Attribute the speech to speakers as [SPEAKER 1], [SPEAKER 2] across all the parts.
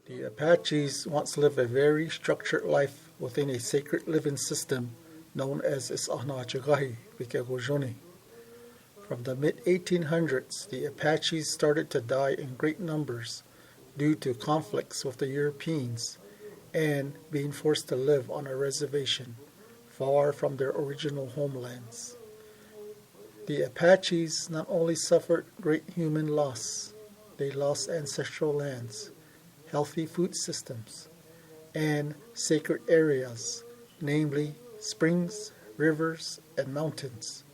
[SPEAKER 1] The Apaches once lived a very structured life within a sacred living system known as Is'anachagahi, Bikagojoni. From the mid-1800s, the Apaches started to die in great numbers due to conflicts with the Europeans and being forced to live on a reservation far from their original homelands. The Apaches not only suffered great human loss, they lost ancestral lands, healthy food systems, and sacred areas, namely springs, rivers, and mountains.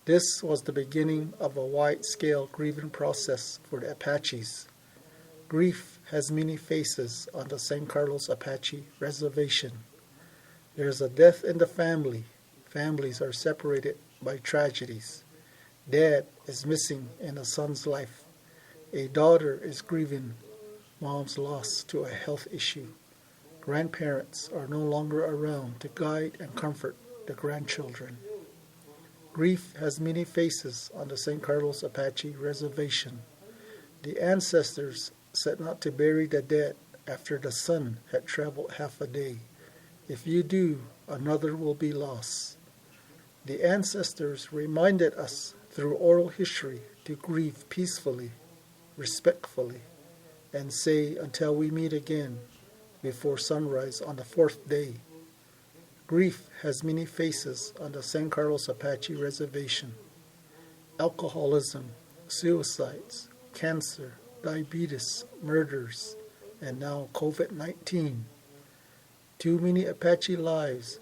[SPEAKER 1] This was the beginning of a wide-scale grieving process for the Apaches. Grief has many faces on the San Carlos Apache Reservation. There is a death in the family. Families are separated by tragedies. Dad is missing in a son's life. A daughter is grieving mom's loss to a health issue. Grandparents are no longer around to guide and comfort the grandchildren. Grief has many faces on the San Carlos Apache Reservation. The ancestors set out to bury the dead after the son had traveled half a day. If you do, another will be lost. The ancestors reminded us through oral history to grieve peacefully, respectfully, and say until we meet again before sunrise on the fourth day. Grief has many faces on the San Carlos Apache Reservation. Alcoholism, suicides, cancer, diabetes, murders, and now COVID-19. Too many Apache lives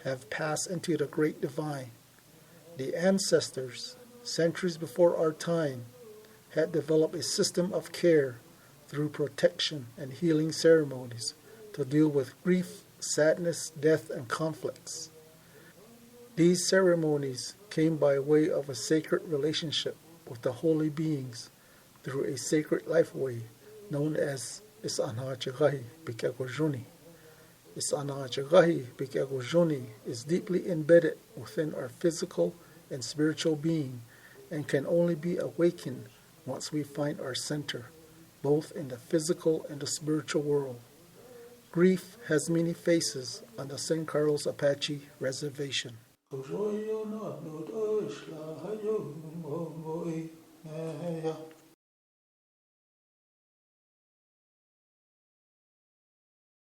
[SPEAKER 1] have passed into the Great Divide. The ancestors, centuries before our time, had developed a system of care through protection and healing ceremonies to deal with grief, sadness, death, and conflicts. These ceremonies came by way of a sacred relationship with the holy beings through a sacred lifeway known as Is'anachagahi Bikagojoni. Is'anachagahi Bikagojoni is deeply embedded within our physical and spiritual being and can only be awakened once we find our center, both in the physical and the spiritual world. Grief has many faces on the San Carlos Apache Reservation.